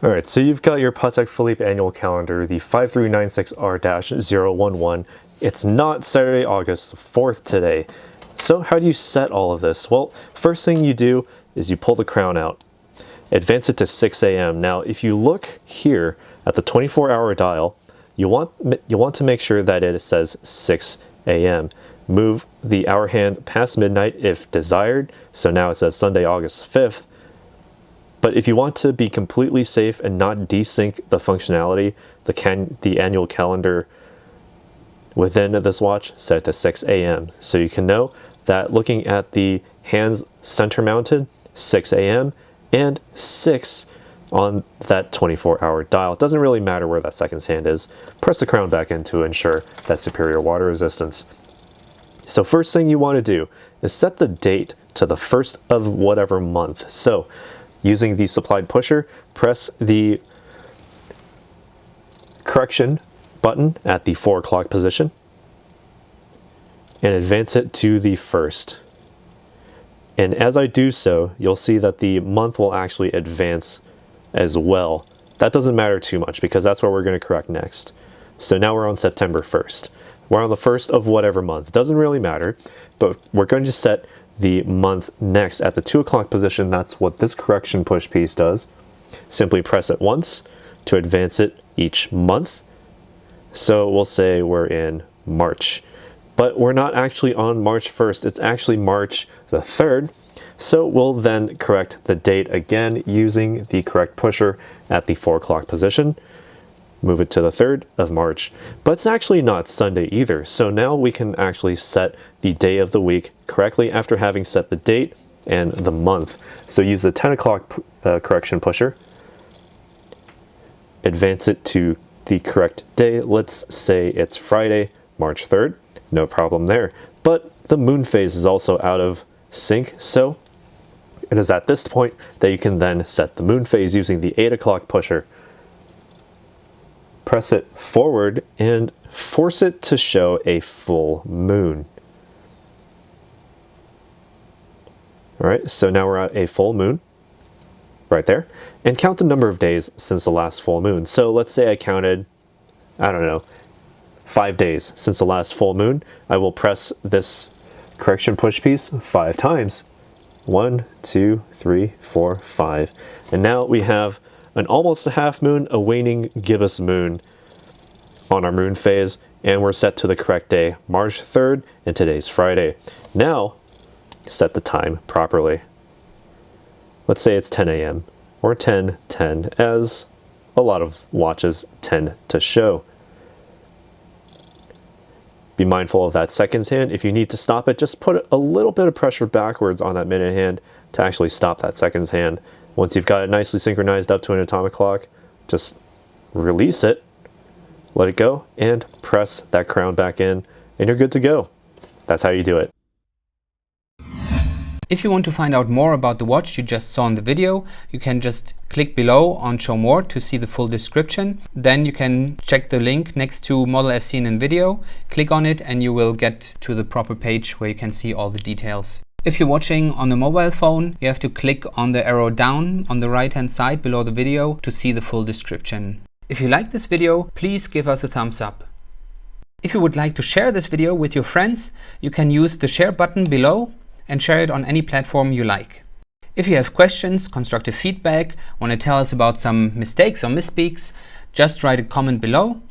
Alright, so you've got your Patek Philippe annual calendar, the 5396R-011. It's not Saturday, August 4th today. So how do you set all of this? Well, first thing you do is you pull the crown out. Advance it to 6 a.m. Now, if you look here at the 24-hour dial, you want to make sure that it says 6 a.m. Move the hour hand past midnight if desired. So now it says Sunday, August 5th. But if you want to be completely safe and not desync the functionality, the annual calendar within this watch, set it to 6 a.m. So you can know that looking at the hands center mounted, 6 a.m. and 6 on that 24-hour dial. It doesn't really matter where that seconds hand is. Press the crown back in to ensure that superior water resistance. So first thing you want to do is set the date to the first of whatever month. So using the supplied pusher, press the correction button at the 4 o'clock position and advance it to the first. And as I do so, you'll see that the month will actually advance as well. That doesn't matter too much because that's what we're going to correct next. So now we're on September 1st. We're on the first of whatever month. Doesn't really matter, but we're going to set the month next at the 2 o'clock position. That's what this correction push piece does. Simply press it once to advance it each month. So we'll say we're in March, but we're not actually on March 1st. It's actually March the 3rd. So we'll then correct the date again using the correct pusher at the 4 o'clock position. Move it to the 3rd of March, but it's actually not Sunday either. So now we can actually set the day of the week correctly after having set the date and the month. So use the 10 o'clock correction pusher, advance it to the correct day. Let's say it's Friday, March 3rd. No problem there. But the moon phase is also out of sync. So it is at this point that you can then set the moon phase using the 8 o'clock pusher. Press it forward and force it to show a full moon. All right, so now we're at a full moon right there, and count the number of days since the last full moon. So let's say I counted, I don't know, 5 days since the last full moon. I will press this correction push piece 5 times. 1, 2, 3, 4, 5. And now we have an almost a half moon, a waning gibbous moon on our moon phase, and we're set to the correct day, March 3rd, and today's Friday. Now, set the time properly. Let's say it's 10 a.m. or 10:10, as a lot of watches tend to show. Be mindful of that seconds hand. If you need to stop it, just put a little bit of pressure backwards on that minute hand to actually stop that seconds hand. Once you've got it nicely synchronized up to an atomic clock, just release it, let it go, and press that crown back in, and you're good to go. That's how you do it. If you want to find out more about the watch you just saw in the video, you can just click below on Show More to see the full description. Then you can check the link next to model as seen in video, click on it, and you will get to the proper page where you can see all the details. If you're watching on a mobile phone, you have to click on the arrow down on the right hand side below the video to see the full description. If you like this video, please give us a thumbs up. If you would like to share this video with your friends, you can use the share button below and share it on any platform you like. If you have questions, constructive feedback, want to tell us about some mistakes or misspeaks, just write a comment below.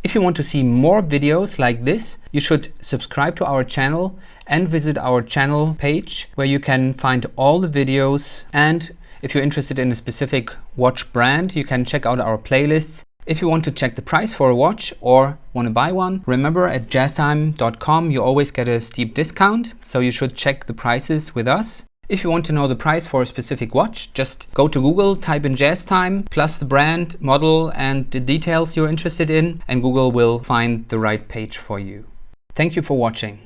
If you want to see more videos like this, you should subscribe to our channel and visit our channel page where you can find all the videos. And if you're interested in a specific watch brand, you can check out our playlists. If you want to check the price for a watch or want to buy one, remember at jazztime.com you always get a steep discount, so you should check the prices with us. If you want to know the price for a specific watch, just go to Google, type in JazzTime, plus the brand, model, and the details you're interested in, and Google will find the right page for you. Thank you for watching.